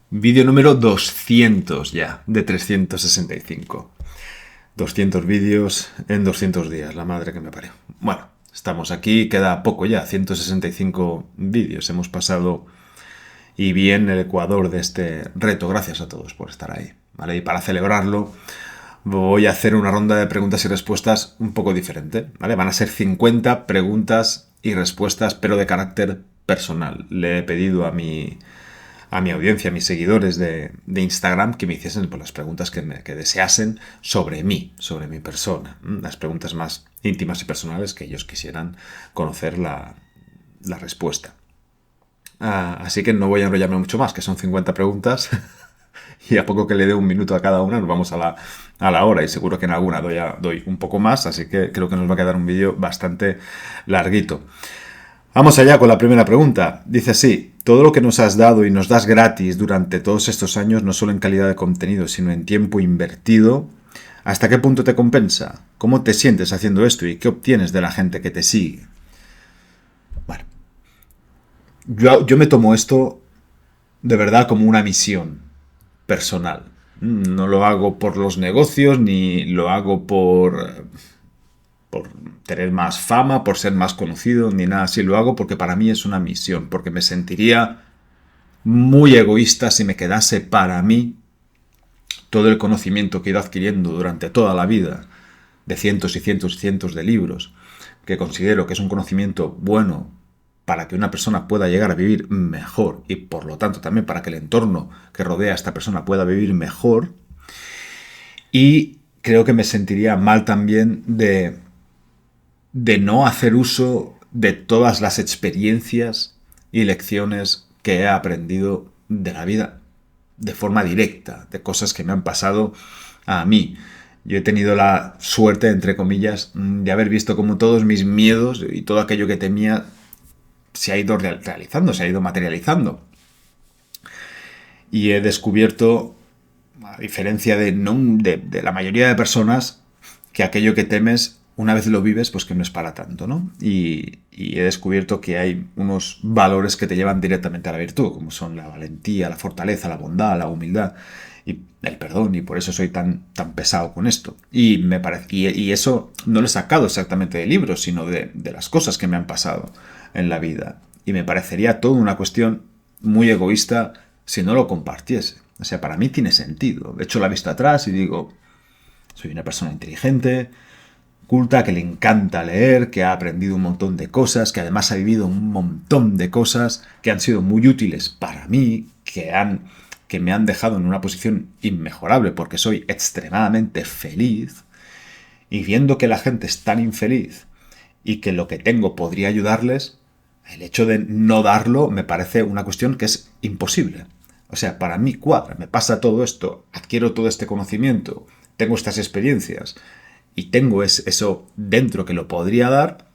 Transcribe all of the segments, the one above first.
Vídeo número 200 ya, de 365. 200 vídeos en 200 días, la madre que me parió. Bueno, estamos aquí, queda poco ya, 165 vídeos. Hemos pasado y bien el ecuador de este reto. Gracias a todos por estar ahí, ¿vale? Y para celebrarlo voy a hacer una ronda de preguntas y respuestas un poco diferente, ¿vale? Van a ser 50 preguntas y respuestas, pero de carácter personal. Le he pedido a mi audiencia, a mis seguidores de Instagram, que me hiciesen pues, las preguntas que deseasen sobre mí, sobre mi persona. Las preguntas más íntimas y personales que ellos quisieran conocer la respuesta. Así que no voy a enrollarme mucho más, que son 50 preguntas. Y a poco que le dé un minuto a cada una, nos vamos a la hora. Y seguro que en alguna doy un poco más, así que creo que nos va a quedar un vídeo bastante larguito. Vamos allá con la primera pregunta. Dice así: todo lo que nos has dado y nos das gratis durante todos estos años, no solo en calidad de contenido, sino en tiempo invertido, ¿hasta qué punto te compensa? ¿Cómo te sientes haciendo esto y qué obtienes de la gente que te sigue? Bueno, yo me tomo esto de verdad como una misión personal. No lo hago por los negocios, ni lo hago por tener más fama, por ser más conocido, ni nada así. Lo hago porque para mí es una misión, porque me sentiría muy egoísta si me quedase para mí todo el conocimiento que he ido adquiriendo durante toda la vida, de cientos y cientos y cientos de libros, que considero que es un conocimiento bueno para que una persona pueda llegar a vivir mejor y por lo tanto también para que el entorno que rodea a esta persona pueda vivir mejor. Y creo que me sentiría mal también de no hacer uso de todas las experiencias y lecciones que he aprendido de la vida de forma directa, de cosas que me han pasado a mí. Yo he tenido la suerte, entre comillas, de haber visto cómo todos mis miedos y todo aquello que temía se ha ido realizando, se ha ido materializando. Y he descubierto, a diferencia de la mayoría de personas, que aquello que temes, una vez lo vives, pues que no es para tanto, ¿no? Y he descubierto que hay unos valores que te llevan directamente a la virtud, como son la valentía, la fortaleza, la bondad, la humildad y el perdón, y por eso soy tan pesado con esto. Y me parece, y eso no lo he sacado exactamente de libros, sino de las cosas que me han pasado en la vida. Y me parecería toda una cuestión muy egoísta si no lo compartiese. O sea, para mí tiene sentido. Echo la vista atrás y digo, soy una persona inteligente, culta, que le encanta leer, que ha aprendido un montón de cosas, que además ha vivido un montón de cosas que han sido muy útiles para mí, que me han dejado en una posición inmejorable porque soy extremadamente feliz. Y viendo que la gente es tan infeliz y que lo que tengo podría ayudarles, el hecho de no darlo me parece una cuestión que es imposible. O sea, para mí cuadra, me pasa todo esto, adquiero todo este conocimiento, tengo estas experiencias y tengo eso dentro que lo podría dar,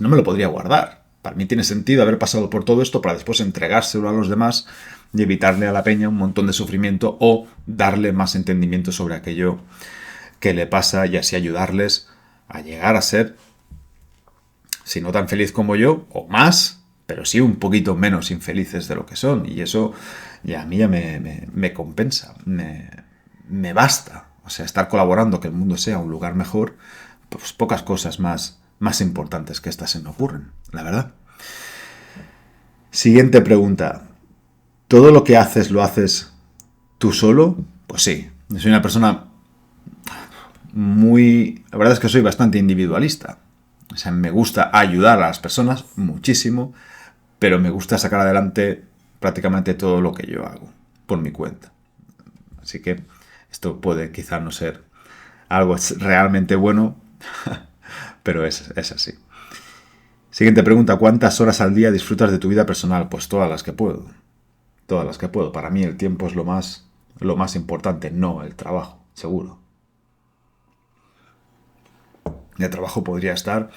no me lo podría guardar. Para mí tiene sentido haber pasado por todo esto para después entregárselo a los demás y evitarle a la peña un montón de sufrimiento o darle más entendimiento sobre aquello que le pasa y así ayudarles a llegar a ser, si no tan feliz como yo, o más, pero sí un poquito menos infelices de lo que son. Y eso ya a mí ya me compensa, me basta. O sea, estar colaborando, que el mundo sea un lugar mejor, pues pocas cosas más importantes que estas se me ocurren, la verdad. Siguiente pregunta. ¿Todo lo que haces lo haces tú solo? Pues sí. Soy una persona La verdad es que soy bastante individualista. O sea, me gusta ayudar a las personas muchísimo, pero me gusta sacar adelante prácticamente todo lo que yo hago por mi cuenta. Así que esto puede quizá no ser algo realmente bueno, pero es así. Siguiente pregunta. ¿Cuántas horas al día disfrutas de tu vida personal? Pues todas las que puedo. Todas las que puedo. Para mí el tiempo es lo más importante, no el trabajo, seguro. El trabajo podría estar,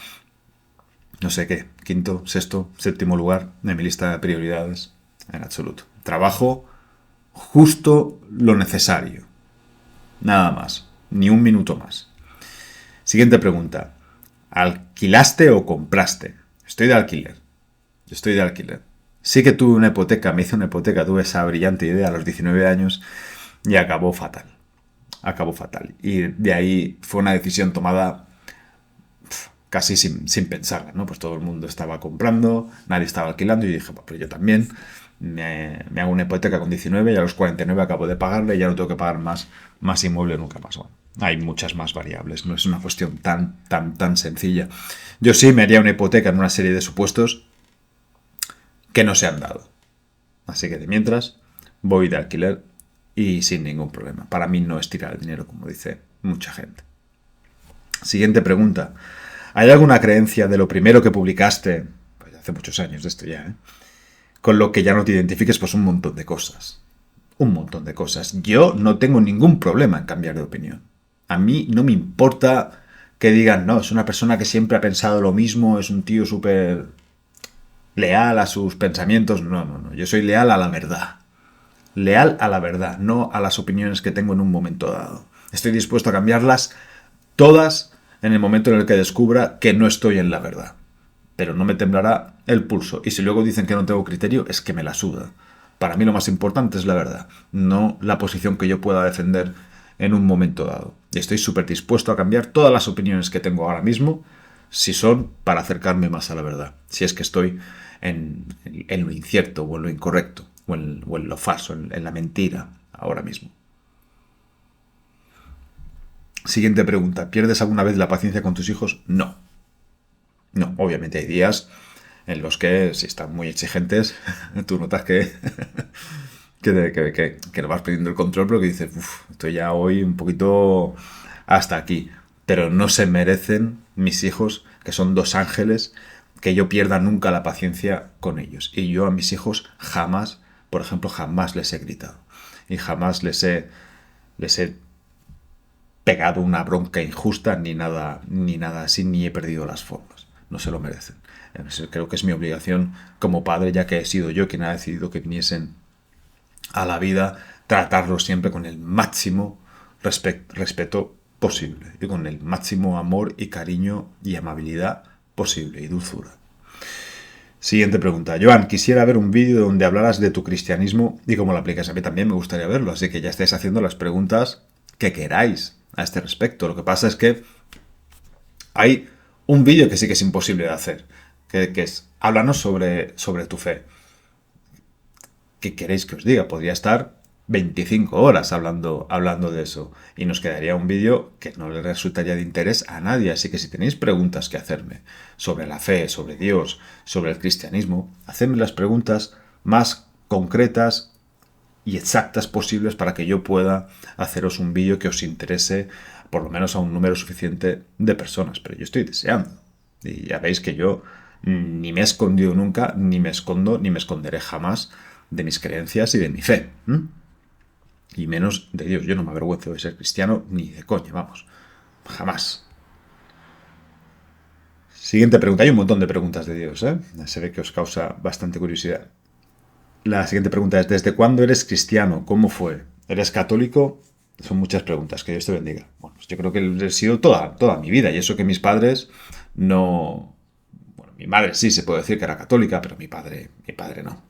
no sé qué, quinto, sexto, séptimo lugar de mi lista de prioridades, en absoluto. Trabajo justo lo necesario. Nada más. Ni un minuto más. Siguiente pregunta. ¿Alquilaste o compraste? Estoy de alquiler. Yo estoy de alquiler. Sí que tuve una hipoteca, me hice una hipoteca, tuve esa brillante idea a los 19 años y acabó fatal. Acabó fatal. Y de ahí fue una decisión tomada casi sin pensarla, ¿no? Pues todo el mundo estaba comprando, nadie estaba alquilando y dije, pues yo también me hago una hipoteca con 19 y a los 49 acabo de pagarle y ya no tengo que pagar más inmueble nunca más. Bueno, hay muchas más variables, no es una cuestión tan sencilla. Yo sí me haría una hipoteca en una serie de supuestos que no se han dado. Así que de mientras voy de alquiler y sin ningún problema. Para mí no es tirar el dinero, como dice mucha gente. Siguiente pregunta. ¿Hay alguna creencia de lo primero que publicaste, pues hace muchos años de esto ya, con lo que ya no te identifiques? Pues un montón de cosas. Un montón de cosas. Yo no tengo ningún problema en cambiar de opinión. A mí no me importa que digan, no, es una persona que siempre ha pensado lo mismo, es un tío súper leal a sus pensamientos. No. Yo soy leal a la verdad. Leal a la verdad, no a las opiniones que tengo en un momento dado. Estoy dispuesto a cambiarlas todas en el momento en el que descubra que no estoy en la verdad. Pero no me temblará el pulso. Y si luego dicen que no tengo criterio, es que me la suda. Para mí lo más importante es la verdad, no la posición que yo pueda defender en un momento dado. Y estoy súper dispuesto a cambiar todas las opiniones que tengo ahora mismo si son para acercarme más a la verdad. Si es que estoy en lo incierto o en lo incorrecto o en lo falso, en la mentira ahora mismo. Siguiente pregunta. ¿Pierdes alguna vez la paciencia con tus hijos? No. No, obviamente hay días en los que, si están muy exigentes, tú notas que no vas perdiendo el control, pero que dices, estoy ya hoy un poquito hasta aquí. Pero no se merecen mis hijos, que son dos ángeles, que yo pierda nunca la paciencia con ellos. Y yo a mis hijos jamás, por ejemplo, jamás les he gritado. Y jamás les he pegado una bronca injusta ni nada así, ni he perdido las formas. No se lo merecen. Creo que es mi obligación como padre, ya que he sido yo quien ha decidido que viniesen a la vida, tratarlos siempre con el máximo respeto posible y con el máximo amor y cariño y amabilidad posible y dulzura. Siguiente pregunta. Joan, quisiera ver un vídeo donde hablaras de tu cristianismo y cómo lo aplicas. A mí también me gustaría verlo, así que ya estáis haciendo las preguntas que queráis a este respecto. Lo que pasa es que hay un vídeo que sí que es imposible de hacer, que es, háblanos sobre tu fe. ¿Qué queréis que os diga? Podría estar 25 horas hablando de eso y nos quedaría un vídeo que no le resultaría de interés a nadie. Así que si tenéis preguntas que hacerme sobre la fe, sobre Dios, sobre el cristianismo, hacedme las preguntas más concretas y exactas posibles para que yo pueda haceros un vídeo que os interese por lo menos a un número suficiente de personas. Pero yo estoy deseando. Y ya veis que yo ni me he escondido nunca, ni me escondo, ni me esconderé jamás de mis creencias y de mi fe. Y menos de Dios. Yo no me avergüenzo de ser cristiano ni de coña, vamos. Jamás. Siguiente pregunta. Hay un montón de preguntas de Dios, ¿eh? Se ve que os causa bastante curiosidad. La siguiente pregunta es, ¿desde cuándo eres cristiano? ¿Cómo fue? ¿Eres católico? Son muchas preguntas, que Dios te bendiga. Bueno, pues yo creo que he sido toda mi vida, y eso que mis padres no... Bueno, mi madre sí se puede decir que era católica, pero mi padre no.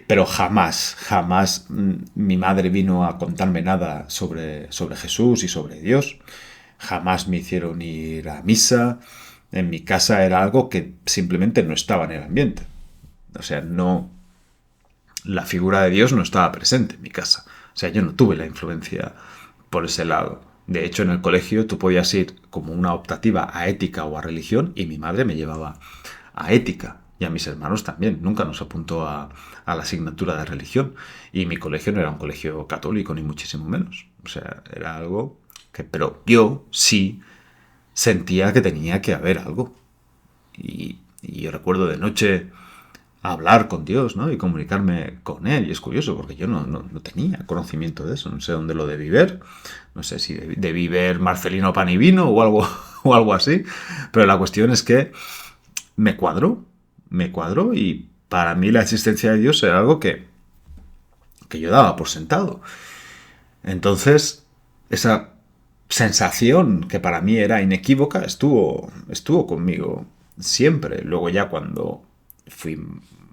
Pero jamás mi madre vino a contarme nada sobre Jesús y sobre Dios. Jamás me hicieron ir a misa. En mi casa era algo que simplemente no estaba en el ambiente. O sea, no... La figura de Dios no estaba presente en mi casa. O sea, yo no tuve la influencia por ese lado. De hecho, en el colegio tú podías ir como una optativa a ética o a religión y mi madre me llevaba a ética. Y a mis hermanos también. Nunca nos apuntó a la asignatura de religión. Y mi colegio no era un colegio católico, ni muchísimo menos. O sea, era algo que... Pero yo sí sentía que tenía que haber algo. Y yo recuerdo de noche hablar con Dios, ¿no? Y comunicarme con Él. Y es curioso, porque yo no tenía conocimiento de eso. No sé dónde lo debí ver. No sé si debí ver Marcelino Pan y Vino o algo así. Pero la cuestión es que me cuadró y para mí la existencia de Dios era algo que yo daba por sentado. Entonces, esa sensación que para mí era inequívoca estuvo conmigo siempre. Luego ya cuando fui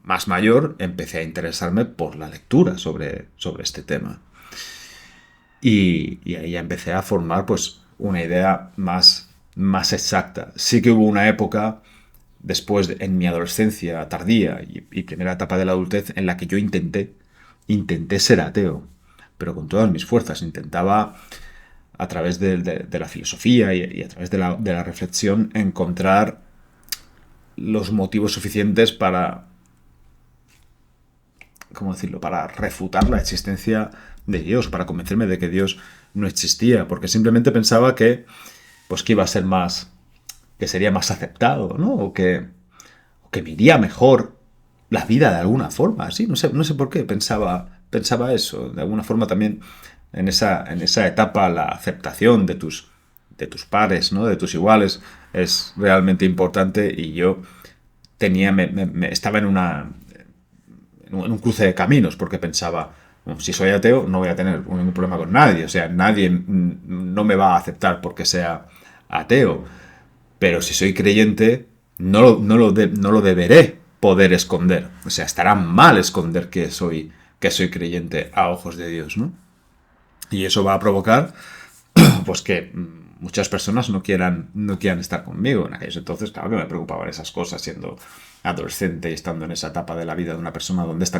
más mayor empecé a interesarme por la lectura sobre este tema. Y ahí ya empecé a formar pues una idea más exacta. Sí que hubo una época después, en mi adolescencia tardía y primera etapa de la adultez, en la que yo intenté ser ateo, pero con todas mis fuerzas. Intentaba, a través de la filosofía y a través de la reflexión, encontrar los motivos suficientes para, ¿cómo decirlo?, para refutar la existencia de Dios, para convencerme de que Dios no existía, porque simplemente pensaba que, pues, que iba a ser más, que sería más aceptado, ¿no? O que me iría mejor la vida de alguna forma, ¿sí? No sé por qué pensaba eso. De alguna forma también en esa etapa la aceptación de tus pares, ¿no? De tus iguales es realmente importante, y yo estaba en un cruce de caminos, porque pensaba, bueno, si soy ateo no voy a tener ningún problema con nadie, o sea, nadie no me va a aceptar porque sea ateo, pero si soy creyente no lo deberé poder esconder, o sea, estará mal esconder que soy creyente a ojos de Dios, ¿no? Y eso va a provocar pues que muchas personas no quieran estar conmigo. En aquellos entonces, claro que me preocupaban esas cosas, siendo adolescente y estando en esa etapa de la vida de una persona donde es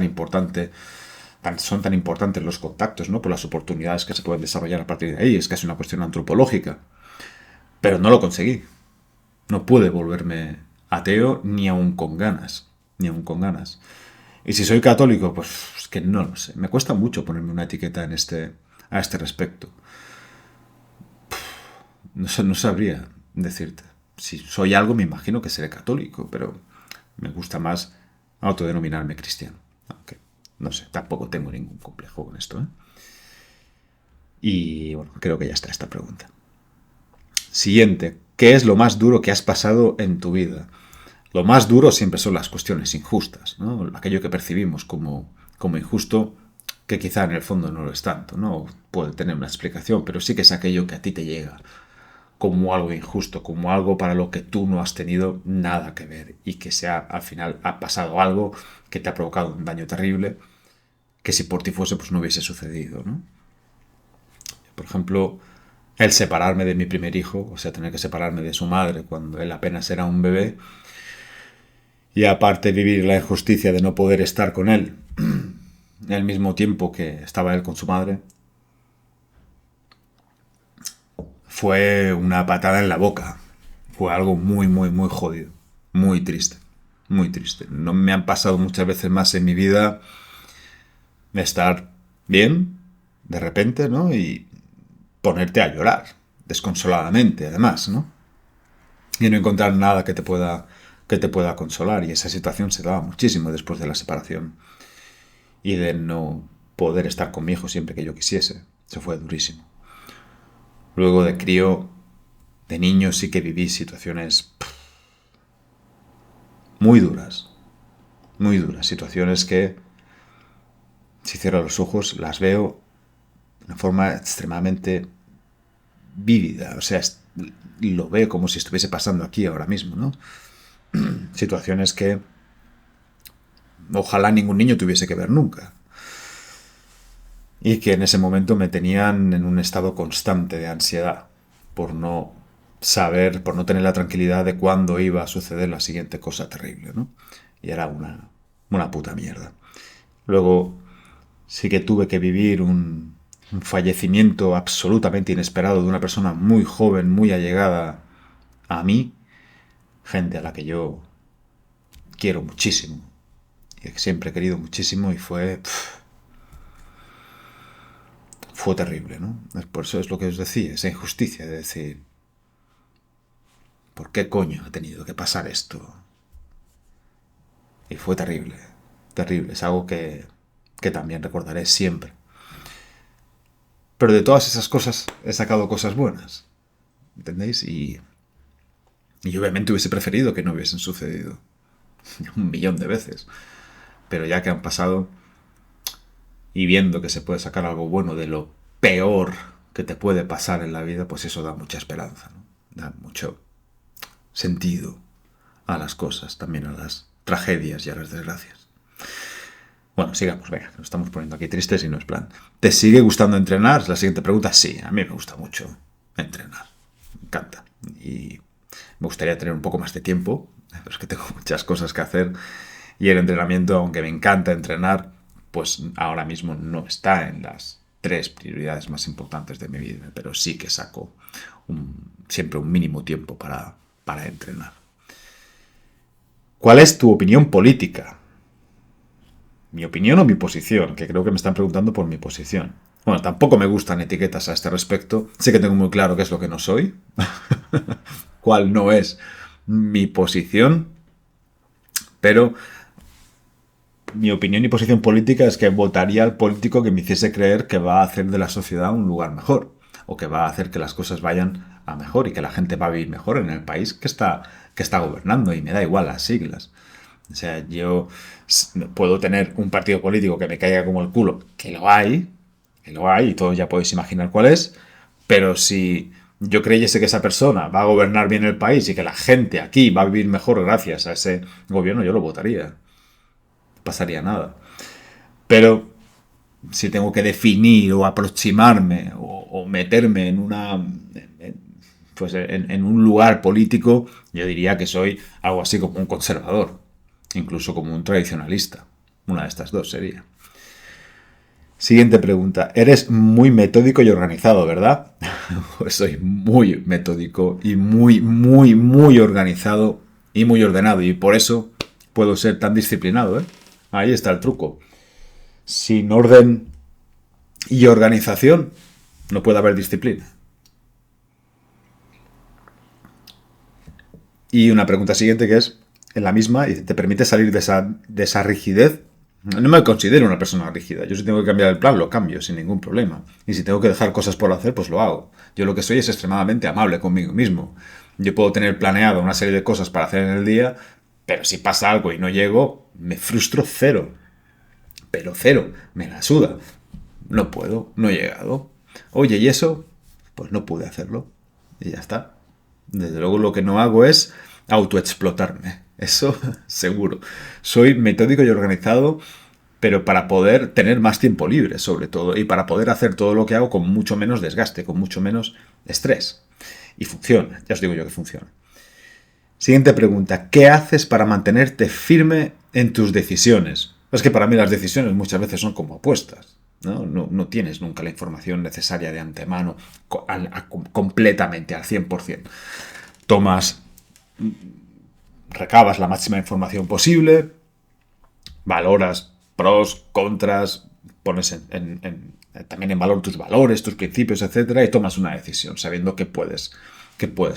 son tan importantes los contactos, ¿no? Por las oportunidades que se pueden desarrollar a partir de ahí. Es casi una cuestión antropológica. Pero no lo conseguí. No pude volverme ateo ni aun con ganas. Ni aun con ganas. Y si soy católico, pues es que no lo sé. Me cuesta mucho ponerme una etiqueta a este respecto. No sabría decirte. Si soy algo, me imagino que seré católico, pero me gusta más autodenominarme cristiano. Aunque, no sé, tampoco tengo ningún complejo con esto, ¿eh? Y bueno, creo que ya está esta pregunta. Siguiente. ¿Qué es lo más duro que has pasado en tu vida? Lo más duro siempre son las cuestiones injustas, ¿no? Aquello que percibimos como injusto, que quizá en el fondo no lo es tanto, ¿no? Puede tener una explicación, pero sí que es aquello que a ti te llega como algo injusto, como algo para lo que tú no has tenido nada que ver, y que al final ha pasado algo que te ha provocado un daño terrible, que si por ti fuese pues no hubiese sucedido, ¿no? Por ejemplo, el separarme de mi primer hijo, o sea, tener que separarme de su madre cuando él apenas era un bebé, y aparte vivir la injusticia de no poder estar con él al mismo tiempo que estaba él con su madre, fue una patada en la boca. Fue algo muy, muy, muy jodido. Muy triste. Muy triste. No me han pasado muchas veces más en mi vida de estar bien, de repente, ¿no? Y ponerte a llorar, desconsoladamente, además, ¿no? Y no encontrar nada que te pueda consolar. Y esa situación se daba muchísimo después de la separación. Y de no poder estar con mi hijo siempre que yo quisiese. Eso fue durísimo. Luego de crío, de niño, sí que viví situaciones muy duras, situaciones que, si cierro los ojos, las veo de una forma extremadamente vívida, o sea, lo veo como si estuviese pasando aquí ahora mismo, ¿no? Situaciones que ojalá ningún niño tuviese que ver nunca, y que en ese momento me tenían en un estado constante de ansiedad por no tener la tranquilidad de cuándo iba a suceder la siguiente cosa terrible, ¿no? Y era una puta mierda. Luego sí que tuve que vivir un fallecimiento absolutamente inesperado de una persona muy joven, muy allegada a mí, gente a la que yo quiero muchísimo y que siempre he querido muchísimo, y fue terrible, ¿no? Por eso es lo que os decía, esa injusticia de decir, ¿por qué coño ha tenido que pasar esto? Y fue terrible, terrible, es algo que también recordaré siempre. Pero de todas esas cosas he sacado cosas buenas, ¿entendéis? Y obviamente hubiese preferido que no hubiesen sucedido 1.000.000 de veces. Pero ya que han pasado, y viendo que se puede sacar algo bueno de lo peor que te puede pasar en la vida, pues eso da mucha esperanza, ¿no? Da mucho sentido a las cosas, también a las tragedias y a las desgracias. Bueno, sigamos, venga, nos estamos poniendo aquí tristes y no es plan. ¿Te sigue gustando entrenar? Es la siguiente pregunta. Sí, a mí me gusta mucho entrenar. Me encanta. Y me gustaría tener un poco más de tiempo, pero es que tengo muchas cosas que hacer. Y el entrenamiento, aunque me encanta entrenar, pues ahora mismo no está en las 3 prioridades más importantes de mi vida. Pero sí que saco siempre un mínimo tiempo para entrenar. ¿Cuál es tu opinión política? ¿Mi opinión o mi posición? Que creo que me están preguntando por mi posición. Bueno, tampoco me gustan etiquetas a este respecto. Sé que tengo muy claro qué es lo que no soy. Cuál no es mi posición. Pero mi opinión y posición política es que votaría al político que me hiciese creer que va a hacer de la sociedad un lugar mejor. O que va a hacer que las cosas vayan a mejor y que la gente va a vivir mejor en el país que está gobernando. Y me da igual las siglas. O sea, yo puedo tener un partido político que me caiga como el culo, que lo hay, y todos ya podéis imaginar cuál es, pero si yo creyese que esa persona va a gobernar bien el país y que la gente aquí va a vivir mejor gracias a ese gobierno, yo lo votaría. No pasaría nada. Pero si tengo que definir o aproximarme o meterme en en un lugar político, yo diría que soy algo así como un conservador, incluso como un tradicionalista. Una de estas dos sería. Siguiente pregunta. Eres muy metódico y organizado, ¿verdad? Pues soy muy metódico y muy organizado y muy ordenado. Y por eso puedo ser tan disciplinado, ¿eh? Ahí está el truco. Sin orden y organización no puede haber disciplina. Y una pregunta siguiente que es, en la misma, y te permite salir de esa rigidez. No me considero una persona rígida. Yo si tengo que cambiar el plan, lo cambio sin ningún problema. Y si tengo que dejar cosas por hacer, pues lo hago. Yo lo que soy es extremadamente amable conmigo mismo. Yo puedo tener planeado una serie de cosas para hacer en el día, pero si pasa algo y no llego, me frustro cero. Pero cero. Me la suda. No puedo, no he llegado. Oye, ¿y eso? Pues no pude hacerlo. Y ya está. Desde luego lo que no hago es autoexplotarme. Eso seguro. Soy metódico y organizado, pero para poder tener más tiempo libre, sobre todo, y para poder hacer todo lo que hago con mucho menos desgaste, con mucho menos estrés. Y funciona, ya os digo yo que funciona. Siguiente pregunta. ¿Qué haces para mantenerte firme en tus decisiones? Es que para mí las decisiones muchas veces son como apuestas. No tienes nunca la información necesaria de antemano completamente al 100%. Tomas, recabas la máxima información posible, valoras pros, contras, pones también en valor tus valores, tus principios, etcétera, y tomas una decisión sabiendo que puedes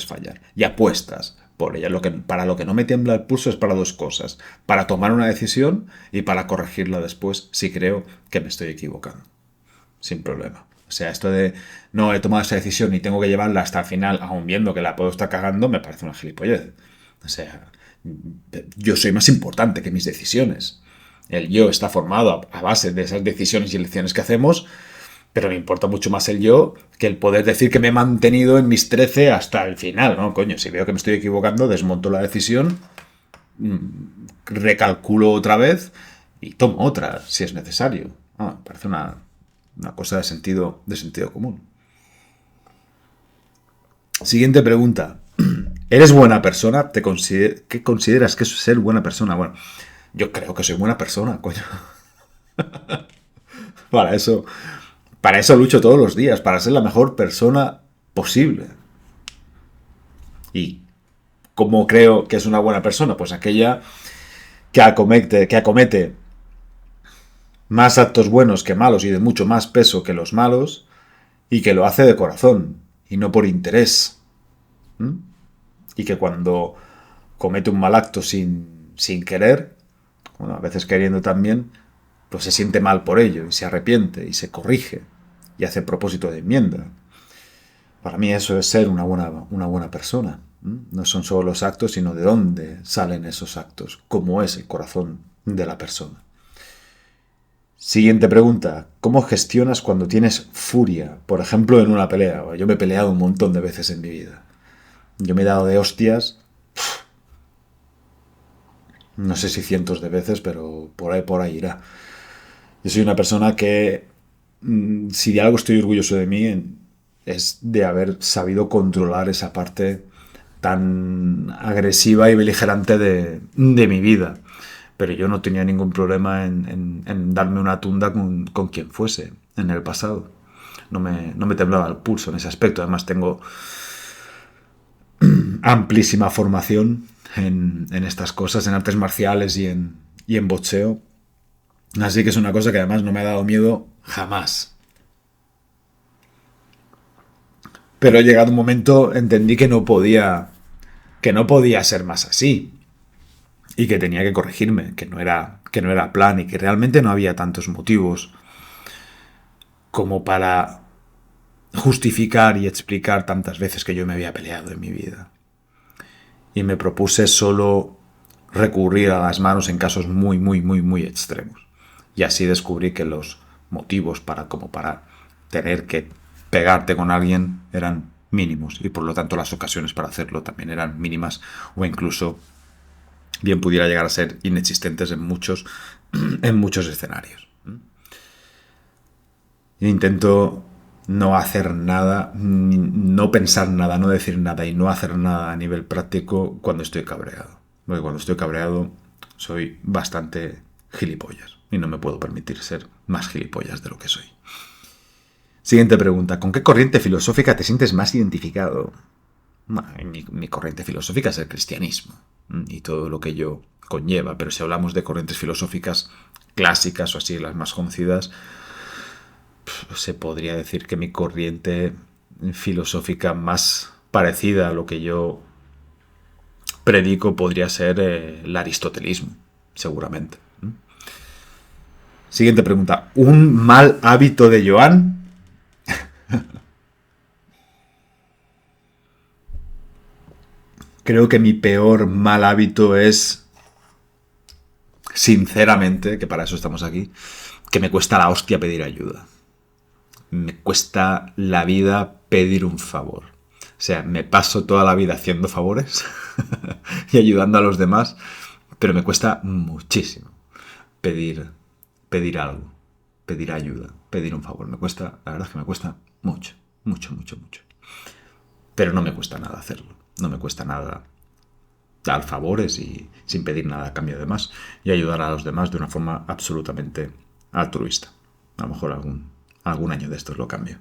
fallar. Y apuestas por ella. Para lo que no me tiembla el pulso es para dos cosas. Para tomar una decisión y para corregirla después si creo que me estoy equivocando. Sin problema. O sea, esto de no he tomado esa decisión y tengo que llevarla hasta el final, aun viendo que la puedo estar cagando, me parece una gilipollez. O sea, yo soy más importante que mis decisiones. El yo está formado a base de esas decisiones y elecciones que hacemos, pero me importa mucho más el yo que el poder decir que me he mantenido en mis 13 hasta el final, ¿no? Coño, si veo que me estoy equivocando, desmonto la decisión, recalculo otra vez y tomo otra, si es necesario. Me parece una cosa de sentido común. Siguiente pregunta. ¿Eres buena persona? ¿Qué consideras que es ser buena persona? Bueno, yo creo que soy buena persona, coño. Para eso lucho todos los días, para ser la mejor persona posible. ¿Y cómo creo que es una buena persona? Pues aquella que acomete más actos buenos que malos y de mucho más peso que los malos, y que lo hace de corazón y no por interés. Y que cuando comete un mal acto sin querer, bueno, a veces queriendo también, pues se siente mal por ello y se arrepiente y se corrige y hace propósito de enmienda. Para mí eso es ser una buena persona. No son solo los actos, sino de dónde salen esos actos, cómo es el corazón de la persona. Siguiente pregunta. ¿Cómo gestionas cuando tienes furia? Por ejemplo, en una pelea. Yo me he peleado un montón de veces en mi vida. Yo me he dado de hostias, no sé si cientos de veces, pero por ahí irá. Yo soy una persona que, si de algo estoy orgulloso de mí, es de haber sabido controlar esa parte tan agresiva y beligerante de mi vida. Pero yo no tenía ningún problema en darme una tunda con quien fuese en el pasado. No me temblaba el pulso en ese aspecto. Además tengo amplísima formación en estas cosas, en artes marciales y en boxeo. Así que es una cosa que además no me ha dado miedo jamás. Pero llegado un momento entendí que no podía ser más así y que tenía que corregirme, que no era plan y que realmente no había tantos motivos como para justificar y explicar tantas veces que yo me había peleado en mi vida. Y me propuse solo recurrir a las manos en casos muy, muy, muy, muy extremos. Y así descubrí que los motivos como para tener que pegarte con alguien eran mínimos y por lo tanto las ocasiones para hacerlo también eran mínimas o incluso bien pudiera llegar a ser inexistentes en muchos escenarios. Intento no hacer nada, no pensar nada, no decir nada y no hacer nada a nivel práctico cuando estoy cabreado. Porque cuando estoy cabreado soy bastante gilipollas y no me puedo permitir ser más gilipollas de lo que soy. Siguiente pregunta. ¿Con qué corriente filosófica te sientes más identificado? Mi corriente filosófica es el cristianismo y todo lo que ello conlleva, pero si hablamos de corrientes filosóficas clásicas o así, las más conocidas, se podría decir que mi corriente filosófica más parecida a lo que yo predico podría ser el aristotelismo, seguramente. Siguiente pregunta. ¿Un mal hábito de Joan? Creo que mi peor mal hábito es, sinceramente, que para eso estamos aquí, que me cuesta la hostia pedir ayuda. Me cuesta la vida pedir un favor. O sea, me paso toda la vida haciendo favores y ayudando a los demás, pero me cuesta muchísimo pedir algo, pedir ayuda, pedir un favor. La verdad es que me cuesta mucho, mucho, mucho, mucho. Pero no me cuesta nada hacerlo. No me cuesta nada dar favores y sin pedir nada a cambio de más y ayudar a los demás de una forma absolutamente altruista. A lo mejor algún año de estos lo cambio.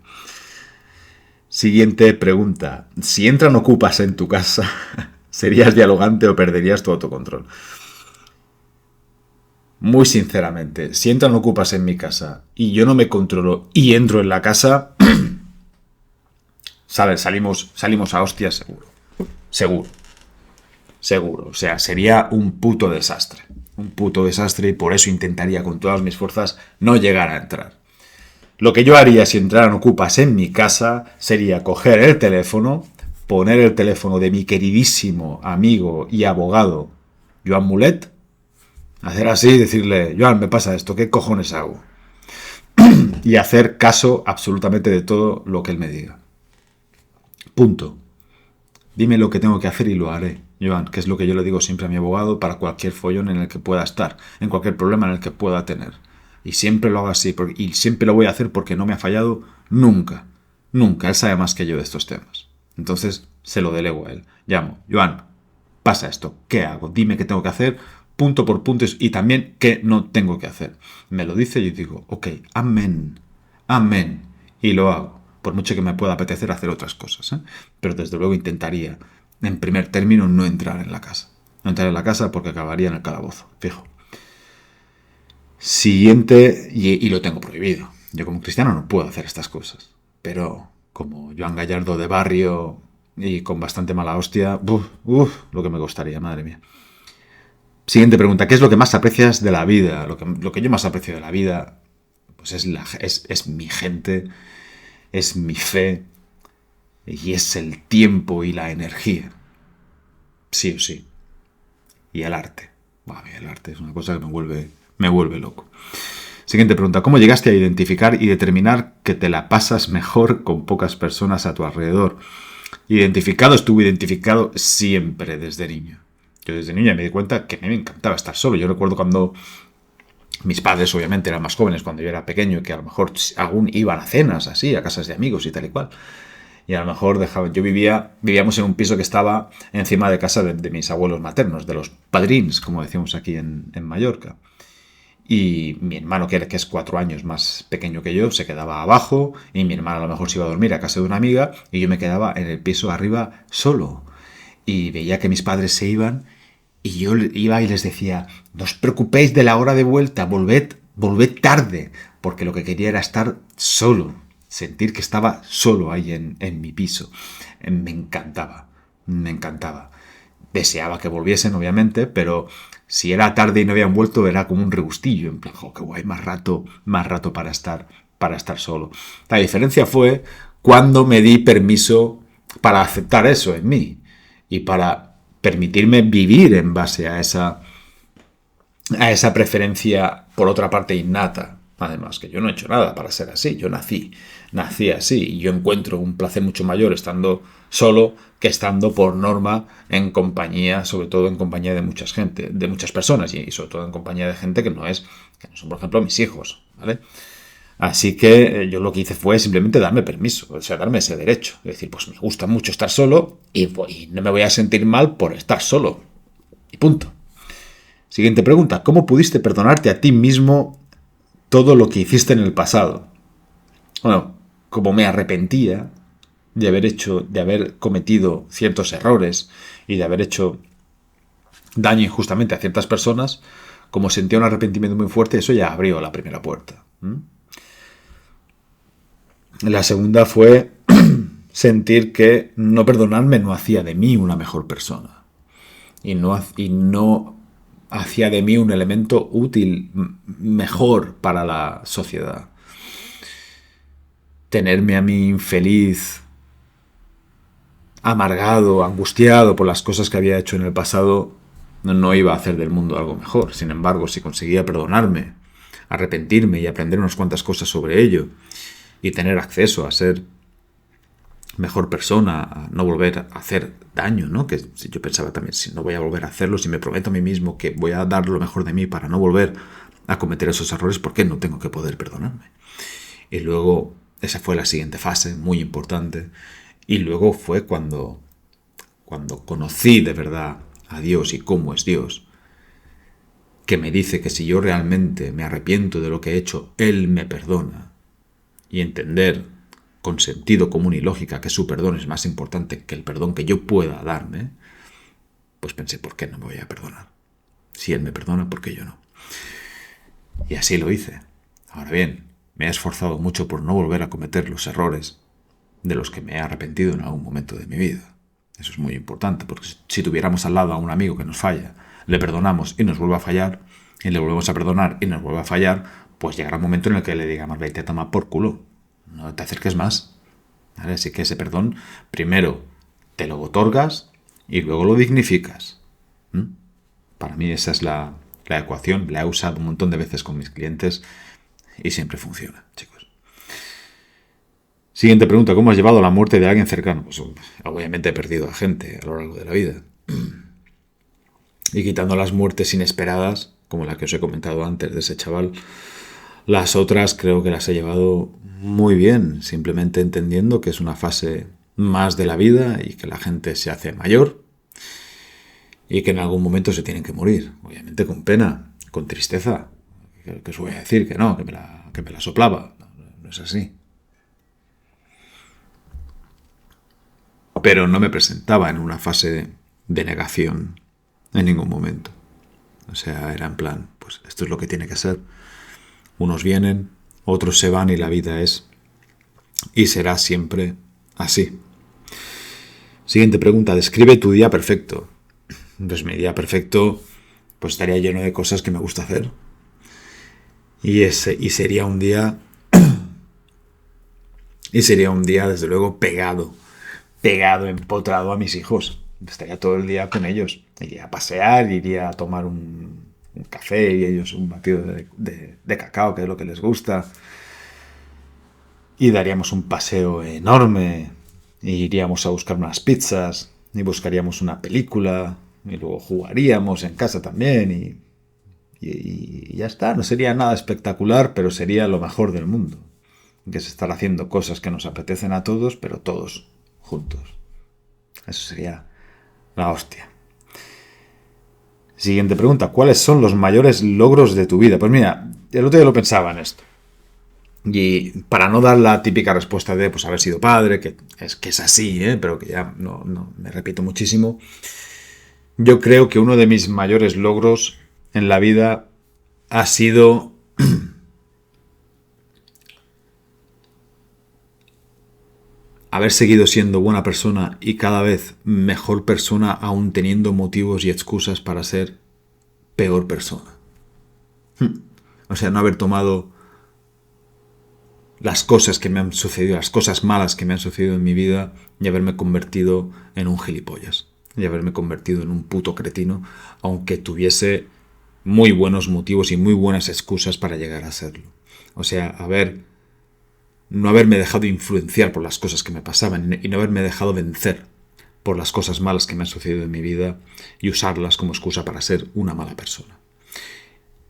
Siguiente pregunta. Si entran ocupas en tu casa, ¿serías dialogante o perderías tu autocontrol? Muy sinceramente, si entran ocupas en mi casa y yo no me controlo y entro en la casa, ¿sabes? Salimos a hostias seguro. Seguro. Seguro. O sea, sería un puto desastre. Un puto desastre y por eso intentaría con todas mis fuerzas no llegar a entrar. Lo que yo haría si entraran ocupas en mi casa sería coger el teléfono, poner el teléfono de mi queridísimo amigo y abogado Joan Mulet, hacer así y decirle, Joan, me pasa esto, ¿qué cojones hago? Y hacer caso absolutamente de todo lo que él me diga. Punto. Dime lo que tengo que hacer y lo haré, Joan, que es lo que yo le digo siempre a mi abogado para cualquier follón en el que pueda estar, en cualquier problema en el que pueda tener. Y siempre lo hago así, y siempre lo voy a hacer porque no me ha fallado nunca. Nunca. Él sabe más que yo de estos temas. Entonces, se lo delego a él. Llamo, Joan, pasa esto, ¿qué hago? Dime qué tengo que hacer, punto por punto, y también qué no tengo que hacer. Me lo dice y yo digo, ok, amén, amén, y lo hago. Por mucho que me pueda apetecer hacer otras cosas, ¿eh? Pero desde luego intentaría, en primer término, no entrar en la casa. No entrar en la casa porque acabaría en el calabozo, fijo. Siguiente, y lo tengo prohibido. Yo como cristiano no puedo hacer estas cosas. Pero como Joan Gallardo de barrio y con bastante mala hostia, lo que me costaría, madre mía. Siguiente pregunta, ¿qué es lo que más aprecias de la vida? Lo que yo más aprecio de la vida pues es mi gente, es mi fe y es el tiempo y la energía. Sí o sí. Y el arte. El arte es una cosa que me vuelve loco. Siguiente pregunta. ¿Cómo llegaste a identificar y determinar que te la pasas mejor con pocas personas a tu alrededor? Estuve identificado siempre desde niño. Yo desde niño me di cuenta que a mí me encantaba estar solo. Yo recuerdo cuando Mis padres obviamente eran más jóvenes cuando yo era pequeño, que a lo mejor aún iban a cenas así, a casas de amigos y tal y cual. Y a lo mejor vivíamos en un piso que estaba encima de casa de mis abuelos maternos, de los padrins, como decimos aquí en Mallorca. Y mi hermano, que es 4 años más pequeño que yo, se quedaba abajo, y mi hermana a lo mejor se iba a dormir a casa de una amiga, y yo me quedaba en el piso arriba solo. Y veía que mis padres se iban, y yo iba y les decía, no os preocupéis de la hora de vuelta, volved tarde, porque lo que quería era estar solo, sentir que estaba solo ahí en mi piso. Me encantaba, me encantaba. Deseaba que volviesen, obviamente, pero si era tarde y no habían vuelto, era como un regustillo, en plan, oh, qué guay, más rato para estar solo. La diferencia fue cuando me di permiso para aceptar eso en mí y para permitirme vivir en base a esa preferencia, por otra parte, innata. Además, que yo no he hecho nada para ser así. Yo nací así. Y yo encuentro un placer mucho mayor estando solo que estando por norma en compañía, sobre todo en compañía de mucha gente, de muchas personas, y sobre todo en compañía de gente que no son, por ejemplo, mis hijos, ¿vale? Así que yo lo que hice fue simplemente darme permiso, o sea, darme ese derecho. Es decir, pues me gusta mucho estar solo y no me voy a sentir mal por estar solo. Y punto. Siguiente pregunta. ¿Cómo pudiste perdonarte a ti mismo todo lo que hiciste en el pasado? Bueno, como me arrepentía de haber cometido ciertos errores y de haber hecho daño injustamente a ciertas personas, como sentía un arrepentimiento muy fuerte, eso ya abrió la primera puerta. La segunda fue sentir que no perdonarme no hacía de mí una mejor persona. Y no hacía de mí un elemento útil, mejor para la sociedad. Tenerme a mí infeliz, amargado, angustiado por las cosas que había hecho en el pasado, no iba a hacer del mundo algo mejor. Sin embargo, si conseguía perdonarme, arrepentirme y aprender unas cuantas cosas sobre ello, y tener acceso a ser mejor persona, a no volver a hacer daño, ¿no? Que yo pensaba también, si no voy a volver a hacerlo, si me prometo a mí mismo que voy a dar lo mejor de mí para no volver a cometer esos errores, ¿por qué no tengo que poder perdonarme? Y luego, esa fue la siguiente fase, muy importante, y luego fue cuando conocí de verdad a Dios y cómo es Dios, que me dice que si yo realmente me arrepiento de lo que he hecho, Él me perdona. Y entender con sentido común y lógica que su perdón es más importante que el perdón que yo pueda darme, pues pensé, ¿por qué no me voy a perdonar? Si Él me perdona, ¿por qué yo no? Y así lo hice. Ahora bien, me he esforzado mucho por no volver a cometer los errores de los que me he arrepentido en algún momento de mi vida. Eso es muy importante, porque si tuviéramos al lado a un amigo que nos falla, le perdonamos y nos vuelve a fallar, y le volvemos a perdonar y nos vuelve a fallar, pues llegará un momento en el que le digamos, vete a tomar por culo, no te acerques más. ¿Vale? Así que ese perdón, primero te lo otorgas y luego lo dignificas. Para mí esa es la ecuación, la he usado un montón de veces con mis clientes y siempre funciona, chicos. Siguiente pregunta, ¿cómo has llevado la muerte de alguien cercano? Pues obviamente he perdido a gente a lo largo de la vida. Y quitando las muertes inesperadas, como la que os he comentado antes de ese chaval, las otras creo que las he llevado muy bien, simplemente entendiendo que es una fase más de la vida y que la gente se hace mayor y que en algún momento se tienen que morir, obviamente con pena, con tristeza. Que os voy a decir que no, que me la soplaba, no es así. Pero no me presentaba en una fase de negación en ningún momento. O sea, era en plan, pues esto es lo que tiene que ser. Unos vienen, otros se van y la vida es y será siempre así. Siguiente pregunta, describe tu día perfecto. Pues mi día perfecto pues estaría lleno de cosas que me gusta hacer. Y sería un día desde luego pegado, empotrado a mis hijos. Estaría todo el día con ellos. Iría a pasear, iría a tomar un café y ellos un batido de cacao, que es lo que les gusta. Y daríamos un paseo enorme. Y iríamos a buscar unas pizzas. Y buscaríamos una película. Y luego jugaríamos en casa también. Y ya está, no sería nada espectacular, pero sería lo mejor del mundo. Que es estar haciendo cosas que nos apetecen a todos, pero todos juntos. Eso sería la hostia. Siguiente pregunta. ¿Cuáles son los mayores logros de tu vida? Pues mira, el otro día lo pensaba en esto. Y para no dar la típica respuesta de pues haber sido padre, que es así, pero que ya no me repito muchísimo, yo creo que uno de mis mayores logros en la vida ha sido haber seguido siendo buena persona y cada vez mejor persona, aún teniendo motivos y excusas para ser peor persona. O sea, no haber tomado las cosas que me han sucedido, las cosas malas que me han sucedido en mi vida y haberme convertido en un gilipollas. Y haberme convertido en un puto cretino, aunque tuviese muy buenos motivos y muy buenas excusas para llegar a serlo. O sea, no haberme dejado influenciar por las cosas que me pasaban y no haberme dejado vencer por las cosas malas que me han sucedido en mi vida y usarlas como excusa para ser una mala persona.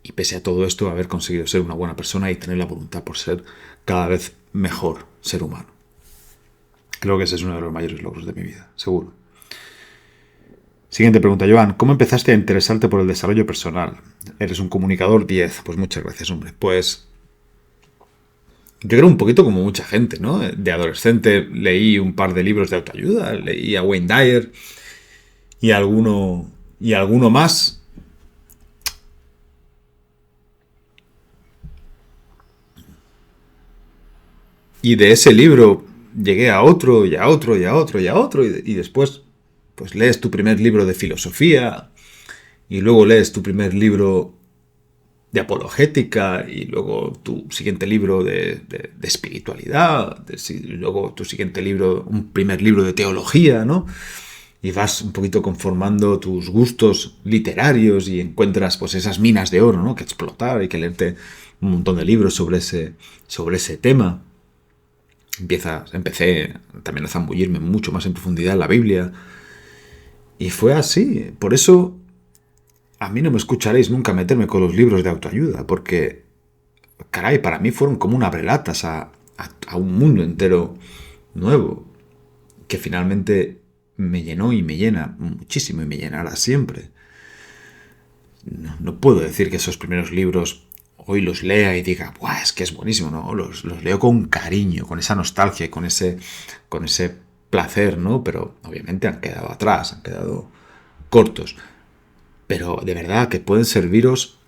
Y pese a todo esto, haber conseguido ser una buena persona y tener la voluntad por ser cada vez mejor ser humano. Creo que ese es uno de los mayores logros de mi vida, seguro. Siguiente pregunta, Joan. ¿Cómo empezaste a interesarte por el desarrollo personal? ¿Eres un comunicador? 10. Pues muchas gracias, hombre. Pues yo creo un poquito como mucha gente, ¿no? De adolescente leí un par de libros de autoayuda, leí a Wayne Dyer y alguno más. Y de ese libro llegué a otro y a otro y a otro y a otro y después pues lees tu primer libro de filosofía y luego lees tu primer libro de apologética y luego tu siguiente libro de espiritualidad, y luego tu siguiente libro, un primer libro de teología, ¿no? Y vas un poquito conformando tus gustos literarios y encuentras pues esas minas de oro, ¿no? Que explotar y que leerte un montón de libros sobre ese tema. Empecé también a zambullirme mucho más en profundidad en la Biblia. Y fue así. Por eso a mí no me escucharéis nunca meterme con los libros de autoayuda, porque, caray, para mí fueron como un abrelatas a un mundo entero nuevo, que finalmente me llenó y me llena muchísimo y me llenará siempre. No puedo decir que esos primeros libros hoy los lea y diga, ¡buah, es que es buenísimo! No, los leo con cariño, con esa nostalgia y con ese placer, ¿no? Pero obviamente han quedado atrás, han quedado cortos. Pero de verdad que pueden serviros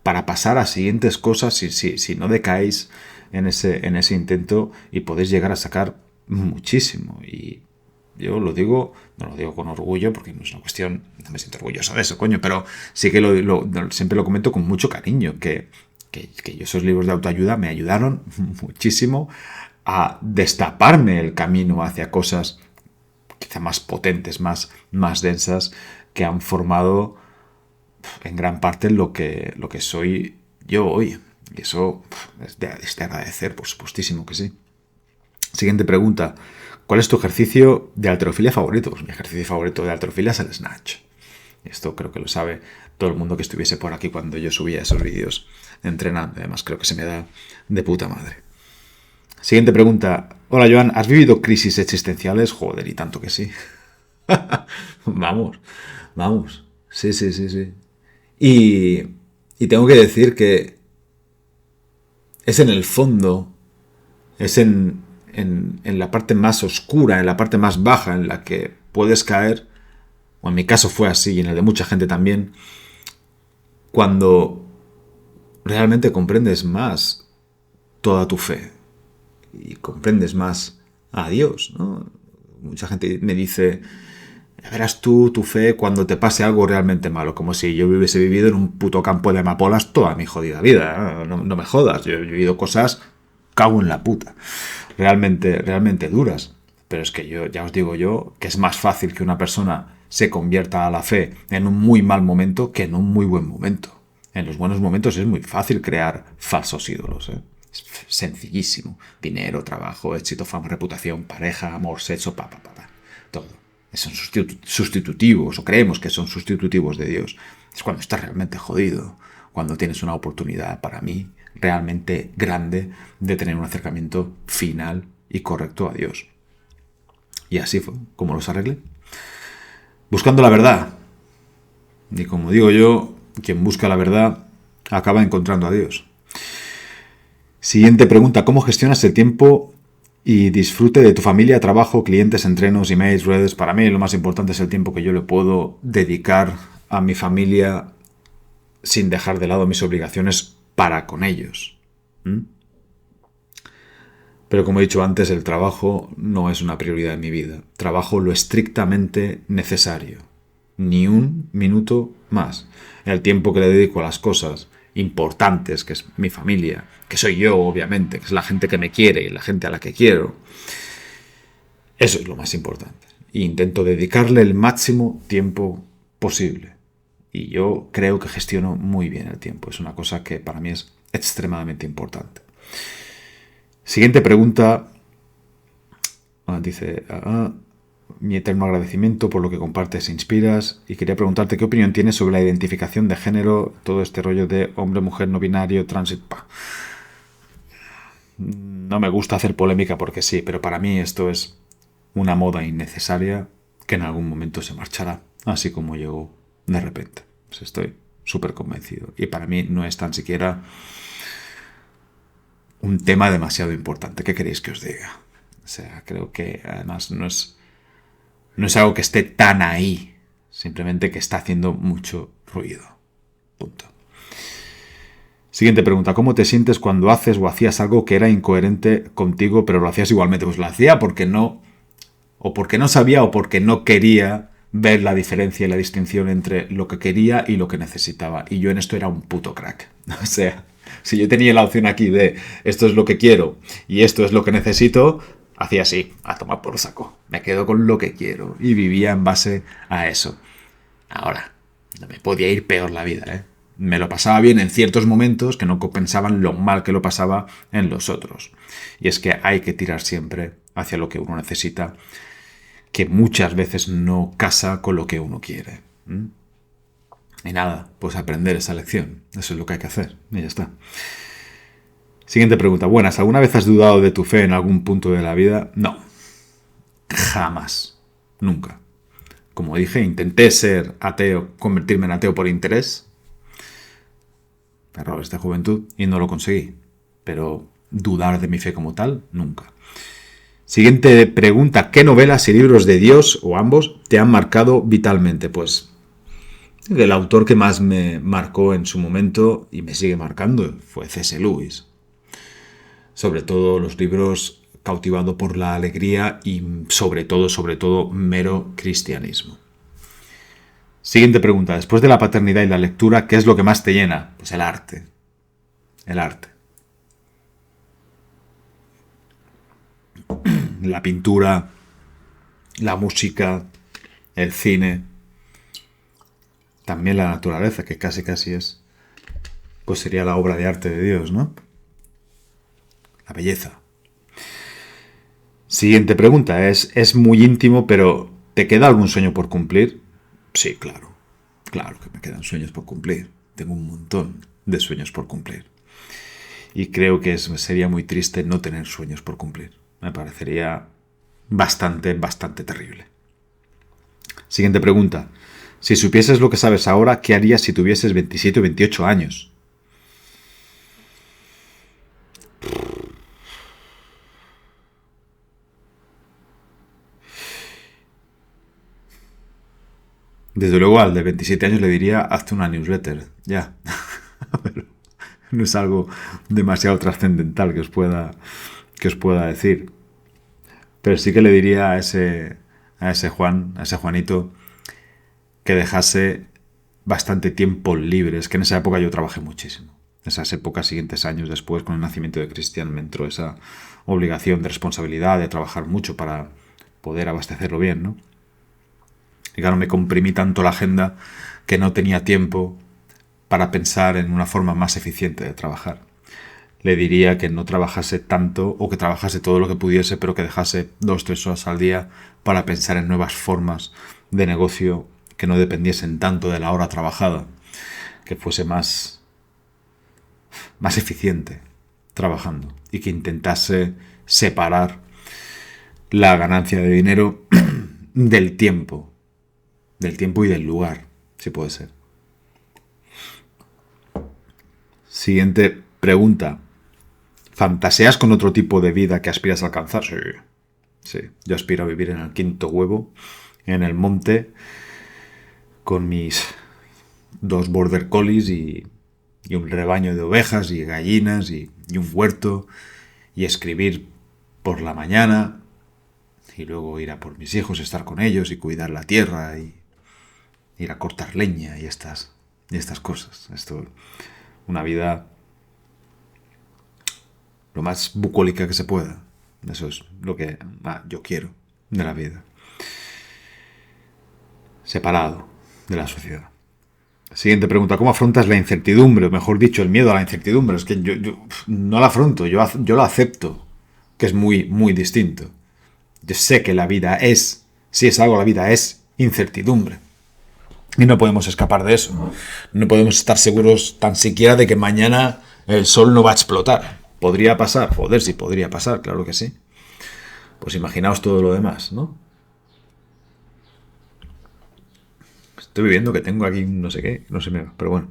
para pasar a siguientes cosas si no decaéis en ese intento y podéis llegar a sacar muchísimo. Y yo no lo digo con orgullo porque no es una cuestión, no me siento orgulloso de eso, coño, pero sí que siempre lo comento con mucho cariño, que esos libros de autoayuda me ayudaron muchísimo a destaparme el camino hacia cosas quizá más potentes, más densas, que han formado en gran parte lo que soy yo hoy. Y eso es de agradecer, por supuestísimo que sí. Siguiente pregunta. ¿Cuál es tu ejercicio de halterofilia favorito? Pues mi ejercicio favorito de halterofilia es el snatch. Esto creo que lo sabe todo el mundo que estuviese por aquí cuando yo subía esos vídeos entrenando. Además, creo que se me da de puta madre. Siguiente pregunta. Hola, Joan, ¿has vivido crisis existenciales? Joder, y tanto que sí. Vamos. Sí. Y tengo que decir que es en el fondo, es en la parte más oscura, en la parte más baja en la que puedes caer, o en mi caso fue así y en el de mucha gente también, cuando realmente comprendes más toda tu fe y comprendes más a Dios, ¿no? Mucha gente me dice, verás tú tu fe cuando te pase algo realmente malo, como si yo hubiese vivido en un puto campo de amapolas toda mi jodida vida. No me jodas, yo he vivido cosas, cago en la puta, realmente duras. Pero es que ya os digo yo que es más fácil que una persona se convierta a la fe en un muy mal momento que en un muy buen momento. En los buenos momentos es muy fácil crear falsos ídolos, ¿eh? Es sencillísimo. Dinero, trabajo, éxito, fama, reputación, pareja, amor, sexo, todo. Son sustitutivos, o creemos que son sustitutivos de Dios. Es cuando estás realmente jodido, cuando tienes una oportunidad, para mí, realmente grande de tener un acercamiento final y correcto a Dios. Y así fue como los arreglé. Buscando la verdad. Y como digo yo, quien busca la verdad acaba encontrando a Dios. Siguiente pregunta. ¿Cómo gestionas el tiempo y disfrute de tu familia, trabajo, clientes, entrenos, emails, redes? Para mí lo más importante es el tiempo que yo le puedo dedicar a mi familia sin dejar de lado mis obligaciones para con ellos. Pero como he dicho antes, el trabajo no es una prioridad en mi vida. Trabajo lo estrictamente necesario. Ni un minuto más. El tiempo que le dedico a las cosas importantes, que es mi familia, que soy yo, obviamente, que es la gente que me quiere y la gente a la que quiero. Eso es lo más importante. E intento dedicarle el máximo tiempo posible. Y yo creo que gestiono muy bien el tiempo. Es una cosa que para mí es extremadamente importante. Siguiente pregunta. Dice, mi eterno agradecimiento por lo que compartes e inspiras. Y quería preguntarte qué opinión tienes sobre la identificación de género, todo este rollo de hombre, mujer, no binario, trans. No me gusta hacer polémica porque sí, pero para mí esto es una moda innecesaria que en algún momento se marchará, así como llegó de repente. Pues estoy súper convencido. Y para mí no es tan siquiera un tema demasiado importante. ¿Qué queréis que os diga? O sea, creo que además no es algo que esté tan ahí. Simplemente que está haciendo mucho ruido. Punto. Siguiente pregunta. ¿Cómo te sientes cuando haces o hacías algo que era incoherente contigo, pero lo hacías igualmente? Pues lo hacía porque no, o porque no sabía, o porque no quería ver la diferencia y la distinción entre lo que quería y lo que necesitaba. Y yo en esto era un puto crack. O sea, si yo tenía la opción aquí de esto es lo que quiero y esto es lo que necesito, hacía así, a tomar por saco. Me quedo con lo que quiero y vivía en base a eso. Ahora, no me podía ir peor la vida, ¿eh? Me lo pasaba bien en ciertos momentos que no compensaban lo mal que lo pasaba en los otros. Y es que hay que tirar siempre hacia lo que uno necesita, que muchas veces no casa con lo que uno quiere. Y nada, pues aprender esa lección. Eso es lo que hay que hacer. Y ya está. Siguiente pregunta. Buenas, ¿alguna vez has dudado de tu fe en algún punto de la vida? No. Jamás. Nunca. Como dije, intenté ser ateo, convertirme en ateo por interés. Errores de juventud, y no lo conseguí. Pero dudar de mi fe como tal, nunca. Siguiente pregunta. ¿Qué novelas y libros de Dios, o ambos, te han marcado vitalmente? Pues el autor que más me marcó en su momento, y me sigue marcando, fue C.S. Lewis. Sobre todo los libros Cautivado por la alegría y sobre todo, mero cristianismo. Siguiente pregunta. Después de la paternidad y la lectura, ¿qué es lo que más te llena? Pues el arte. El arte. La pintura, la música, el cine, también la naturaleza, que casi es, pues sería la obra de arte de Dios, ¿no? La belleza. Siguiente pregunta. Es muy íntimo, pero ¿te queda algún sueño por cumplir? Sí, claro. Claro que me quedan sueños por cumplir. Tengo un montón de sueños por cumplir. Y creo que sería muy triste no tener sueños por cumplir. Me parecería bastante terrible. Siguiente pregunta. Si supieses lo que sabes ahora, ¿qué harías si tuvieses 27 o 28 años? Desde luego al de 27 años le diría, hazte una newsletter, ya. Pero no es algo demasiado trascendental que os pueda decir. Pero sí que le diría a ese Juanito, que dejase bastante tiempo libre. Es que en esa época yo trabajé muchísimo. Esas épocas siguientes, años después, con el nacimiento de Cristian, me entró esa obligación de responsabilidad de trabajar mucho para poder abastecerlo bien, ¿no? Y claro, me comprimí tanto la agenda que no tenía tiempo para pensar en una forma más eficiente de trabajar. Le diría que no trabajase tanto o que trabajase todo lo que pudiese, pero que dejase 2-3 horas al día para pensar en nuevas formas de negocio que no dependiesen tanto de la hora trabajada, que fuese más más eficiente trabajando y que intentase separar la ganancia de dinero del tiempo y del lugar, si puede ser. Siguiente pregunta. ¿Fantaseas con otro tipo de vida que aspiras a alcanzar? Sí. Sí. Yo aspiro a vivir en el quinto huevo, en el monte, con mis 2 border collies y un rebaño de ovejas y gallinas y un huerto, y escribir por la mañana y luego ir a por mis hijos, estar con ellos y cuidar la tierra y ir a cortar leña y estas cosas. Esto, una vida lo más bucólica que se pueda. Eso es lo que yo quiero de la vida. Separado de la sociedad. Siguiente pregunta. ¿Cómo afrontas la incertidumbre? O mejor dicho, el miedo a la incertidumbre. Es que yo no la afronto, yo lo acepto, que es muy, muy distinto. Yo sé que la vida es, si es algo, la vida es incertidumbre. Y no podemos escapar de eso. No podemos estar seguros tan siquiera de que mañana el sol no va a explotar. ¿Podría pasar? Joder, sí podría pasar, claro que sí. Pues imaginaos todo lo demás, ¿no? Estoy viendo que tengo aquí no sé qué, no sé, pero bueno.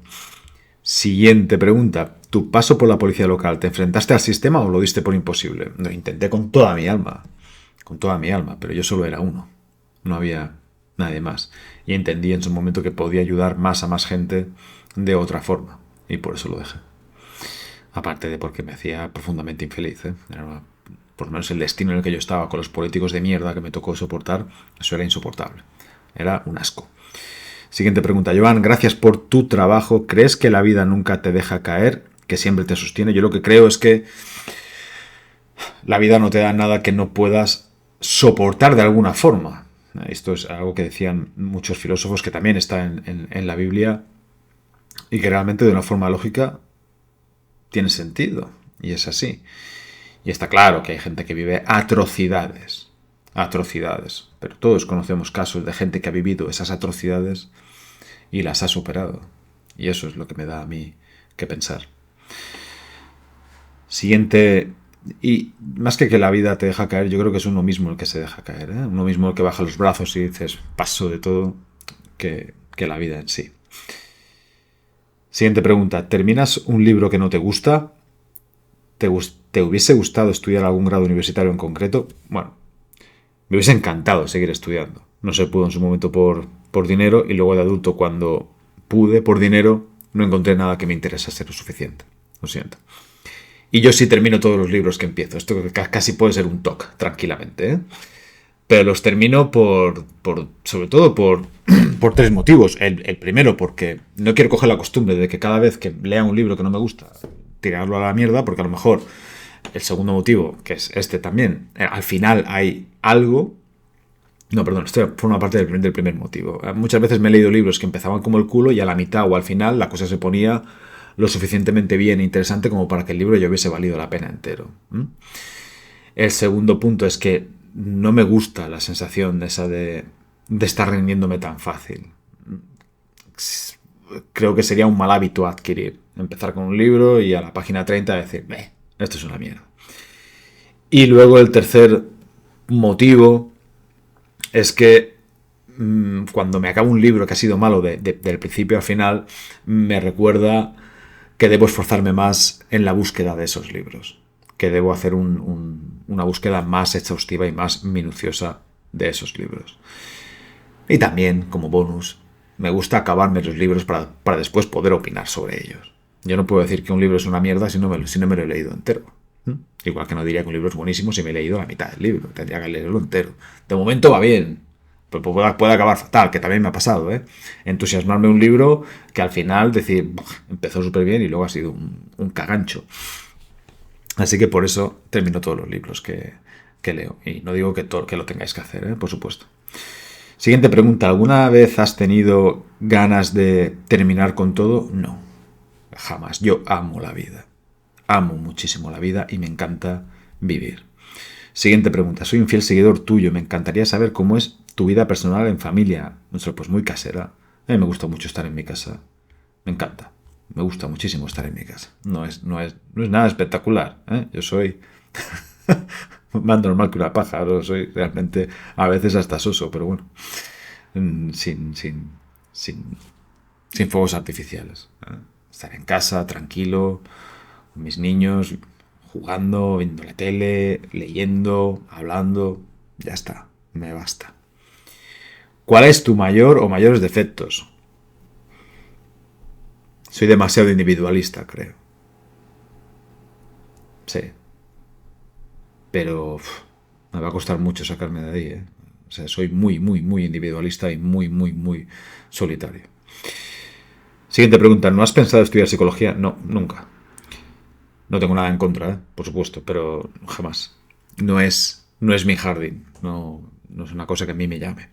Siguiente pregunta. ¿Tu paso por la policía local, te enfrentaste al sistema o lo diste por imposible? Lo intenté con toda mi alma, pero yo solo era uno. No había nadie más. Y entendí en su momento que podía ayudar más a más gente de otra forma. Y por eso lo dejé. Aparte de porque me hacía profundamente infeliz, ¿eh? Era por lo menos el destino en el que yo estaba con los políticos de mierda que me tocó soportar, eso era insoportable. Era un asco. Siguiente pregunta. Joan, gracias por tu trabajo. ¿Crees que la vida nunca te deja caer? ¿Que siempre te sostiene? Yo lo que creo es que la vida no te da nada que no puedas soportar de alguna forma. Esto es algo que decían muchos filósofos, que también está en la Biblia, y que realmente de una forma lógica tiene sentido. Y es así. Y está claro que hay gente que vive atrocidades. Pero todos conocemos casos de gente que ha vivido esas atrocidades y las ha superado. Y eso es lo que me da a mí que pensar. Siguiente. Y más que la vida te deja caer, yo creo que es uno mismo el que se deja caer, ¿eh? Uno mismo el que baja los brazos y dices, paso de todo, que la vida en sí. Siguiente pregunta. ¿Terminas un libro que no te gusta? ¿Te hubiese gustado estudiar algún grado universitario en concreto? Bueno, me hubiese encantado seguir estudiando. No se pudo en su momento por dinero, y luego de adulto, cuando pude por dinero, no encontré nada que me interesase lo suficiente. Lo siento. Y yo sí termino todos los libros que empiezo. Esto casi puede ser un TOC, tranquilamente, ¿eh? Pero los termino sobre todo por 3 motivos. El primero, porque no quiero coger la costumbre de que cada vez que lea un libro que no me gusta, tirarlo a la mierda, porque a lo mejor el segundo motivo, que es este también, al final hay algo. No, perdón, esto forma parte del primer motivo. Muchas veces me he leído libros que empezaban como el culo y a la mitad o al final la cosa se ponía lo suficientemente bien e interesante como para que el libro ya hubiese valido la pena entero. El segundo punto es que no me gusta la sensación esa de estar rindiéndome tan fácil. Creo que sería un mal hábito adquirir. Empezar con un libro y a la página 30 decir, esto es una mierda. Y luego el tercer motivo es que cuando me acabo un libro que ha sido malo del principio al final, me recuerda que debo esforzarme más en la búsqueda de esos libros, que debo hacer una búsqueda más exhaustiva y más minuciosa de esos libros. Y también, como bonus, me gusta acabarme los libros para después poder opinar sobre ellos. Yo no puedo decir que un libro es una mierda si no me lo he leído entero. Igual que no diría que un libro es buenísimo si me he leído la mitad del libro. Tendría que leerlo entero. De momento va bien, pero puede acabar fatal, que también me ha pasado, ¿eh? Entusiasmarme un libro que al final decir, empezó súper bien y luego ha sido un cagancho. Así que por eso termino todos los libros que leo. Y no digo que lo tengáis que hacer, ¿eh? Por supuesto. Siguiente pregunta. ¿Alguna vez has tenido ganas de terminar con todo? No, jamás. Yo amo la vida. Amo muchísimo la vida y me encanta vivir. Siguiente pregunta. Soy un fiel seguidor tuyo. Me encantaría saber cómo es tu vida personal en familia. Pues muy casera. A mí me gusta mucho estar en mi casa. Me encanta. Me gusta muchísimo estar en mi casa. No es nada espectacular, ¿eh? Yo soy más normal que una paja. No soy realmente a veces hasta soso, pero bueno. mm, Sin, sin, sin, sin fuegos artificiales, ¿eh? Estar en casa, tranquilo, con mis niños, jugando, viendo la tele, leyendo, hablando. Ya está, me basta. ¿Cuál es tu mayor o mayores defectos? Soy demasiado individualista, creo. Sí, pero me va a costar mucho sacarme de ahí, ¿eh? O sea, soy muy, muy, muy individualista y muy, muy, muy solitario. Siguiente pregunta. ¿No has pensado estudiar psicología? No, nunca. No tengo nada en contra, ¿eh? Por supuesto, pero jamás. No es mi jardín. No es una cosa que a mí me llame.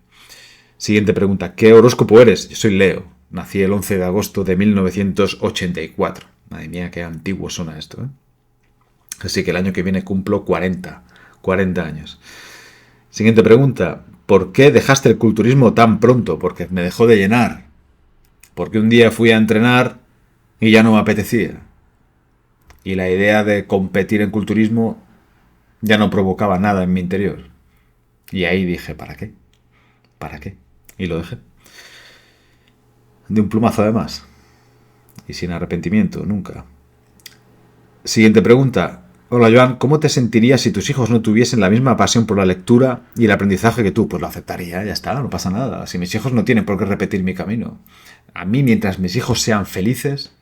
Siguiente pregunta. ¿Qué horóscopo eres? Yo soy Leo. Nací el 11 de agosto de 1984. Madre mía, qué antiguo suena esto, ¿eh? Así que el año que viene cumplo 40 años. Siguiente pregunta. ¿Por qué dejaste el culturismo tan pronto? Porque me dejó de llenar. Porque un día fui a entrenar y ya no me apetecía. Y la idea de competir en culturismo ya no provocaba nada en mi interior. Y ahí dije, ¿para qué? ¿Para qué? Y lo dejé. De un plumazo además. Y sin arrepentimiento, nunca. Siguiente pregunta. Hola Joan, ¿cómo te sentirías si tus hijos no tuviesen la misma pasión por la lectura y el aprendizaje que tú? Pues lo aceptaría, ya está, no pasa nada. Si mis hijos no tienen por qué repetir mi camino. A mí, mientras mis hijos sean felices,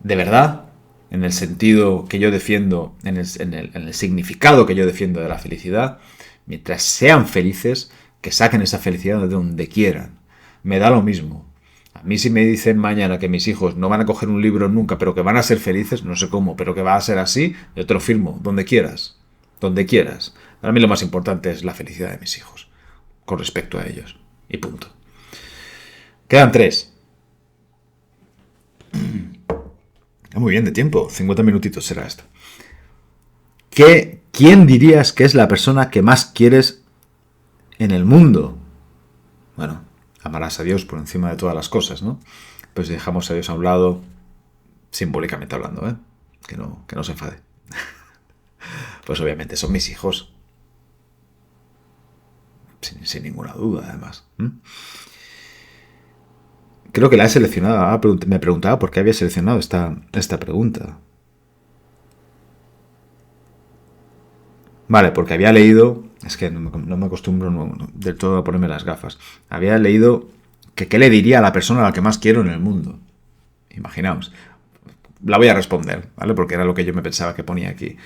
de verdad, en el sentido que yo defiendo, en el significado que yo defiendo de la felicidad, mientras sean felices, que saquen esa felicidad de donde quieran. Me da lo mismo. A mí si me dicen mañana que mis hijos no van a coger un libro nunca, pero que van a ser felices, no sé cómo, pero que va a ser así, yo te lo firmo, donde quieras. Donde quieras. Para mí lo más importante es la felicidad de mis hijos, con respecto a ellos. Y punto. Quedan tres. Muy bien de tiempo, 50 minutitos será esto. ¿Quién dirías que es la persona que más quieres en el mundo? Bueno, amarás a Dios por encima de todas las cosas, ¿no? Pues dejamos a Dios a un lado, simbólicamente hablando, ¿eh? Que no se enfade. Pues obviamente son mis hijos. Sin ninguna duda, además. Creo que la he seleccionado. Me preguntaba por qué había seleccionado esta pregunta. Vale, porque había leído, es que no me acostumbro del todo a ponerme las gafas, había leído que qué le diría a la persona a la que más quiero en el mundo. Imaginaos. La voy a responder, ¿vale? Porque era lo que yo me pensaba que ponía aquí.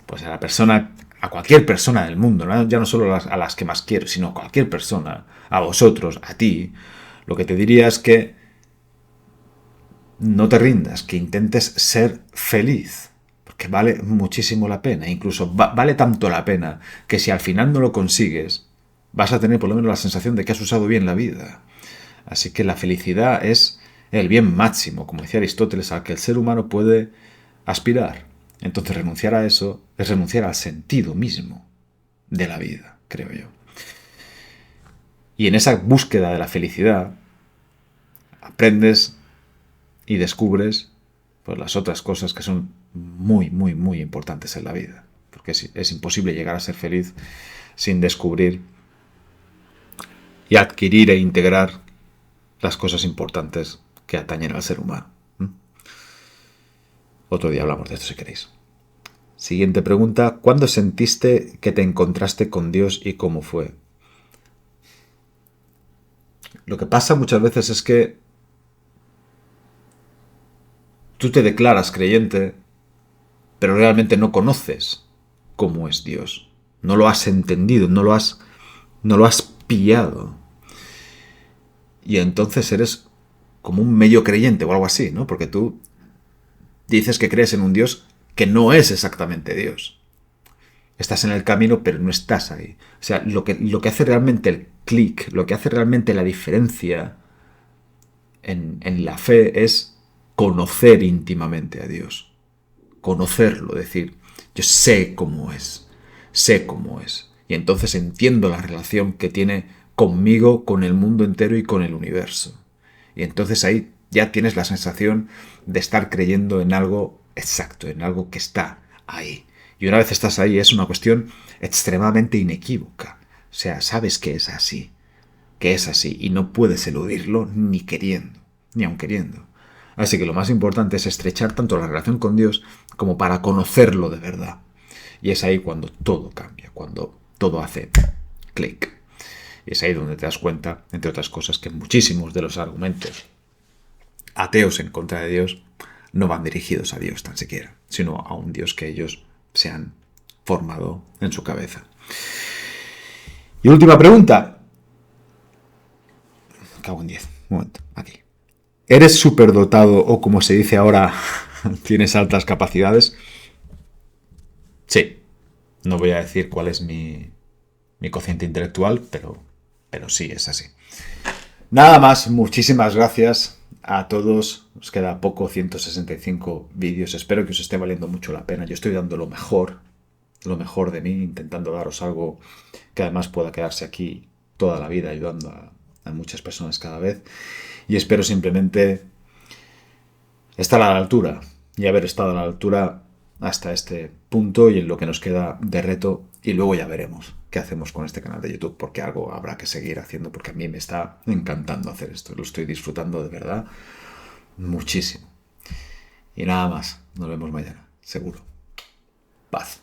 Pues a cualquier persona del mundo, ¿no? Ya no solo a las que más quiero, sino a cualquier persona, a vosotros, a ti, lo que te diría es que no te rindas, que intentes ser feliz. Que vale muchísimo la pena, incluso vale tanto la pena que si al final no lo consigues, vas a tener por lo menos la sensación de que has usado bien la vida. Así que la felicidad es el bien máximo, como decía Aristóteles, al que el ser humano puede aspirar. Entonces renunciar a eso es renunciar al sentido mismo de la vida, creo yo. Y en esa búsqueda de la felicidad aprendes y descubres pues las otras cosas que son muy, muy, muy importantes en la vida. Porque es imposible llegar a ser feliz sin descubrir y adquirir e integrar las cosas importantes que atañen al ser humano. Otro día hablamos de esto si queréis. Siguiente pregunta. ¿Cuándo sentiste que te encontraste con Dios y cómo fue? Lo que pasa muchas veces es que tú te declaras creyente, pero realmente no conoces cómo es Dios. No lo has entendido, no lo has pillado. Y entonces eres como un medio creyente o algo así, ¿no? Porque tú dices que crees en un Dios que no es exactamente Dios. Estás en el camino, pero no estás ahí. O sea, lo que hace realmente el clic, lo que hace realmente la diferencia en la fe es conocer íntimamente a Dios. Conocerlo, decir, yo sé cómo es. Sé cómo es. Y entonces entiendo la relación que tiene conmigo, con el mundo entero y con el universo. Y entonces ahí Ya tienes la sensación de estar creyendo en algo exacto, en algo que está ahí. Y una vez estás ahí es una cuestión extremadamente inequívoca. O sea, sabes que es así, y no puedes eludirlo ni queriendo, ni aun queriendo. Así que lo más importante es estrechar tanto la relación con Dios como para conocerlo de verdad. Y es ahí cuando todo cambia, cuando todo hace clic. Y es ahí donde te das cuenta, entre otras cosas, que muchísimos de los argumentos ateos en contra de Dios no van dirigidos a Dios tan siquiera, sino a un Dios que ellos se han formado en su cabeza. Y última pregunta. Cago en 10. Un momento, aquí. ¿Eres superdotado o, como se dice ahora, tienes altas capacidades? Sí. No voy a decir cuál es mi cociente intelectual, pero sí es así. Nada más, muchísimas gracias a todos. Os queda poco, 165 vídeos. Espero que os esté valiendo mucho la pena. Yo estoy dando lo mejor de mí, intentando daros algo que además pueda quedarse aquí toda la vida, ayudando a muchas personas cada vez. Y espero simplemente estar a la altura y haber estado a la altura hasta este punto y en lo que nos queda de reto, y luego ya veremos qué hacemos con este canal de YouTube, porque algo habrá que seguir haciendo, porque a mí me está encantando hacer esto, lo estoy disfrutando de verdad muchísimo. Y nada más, nos vemos mañana, seguro. Paz.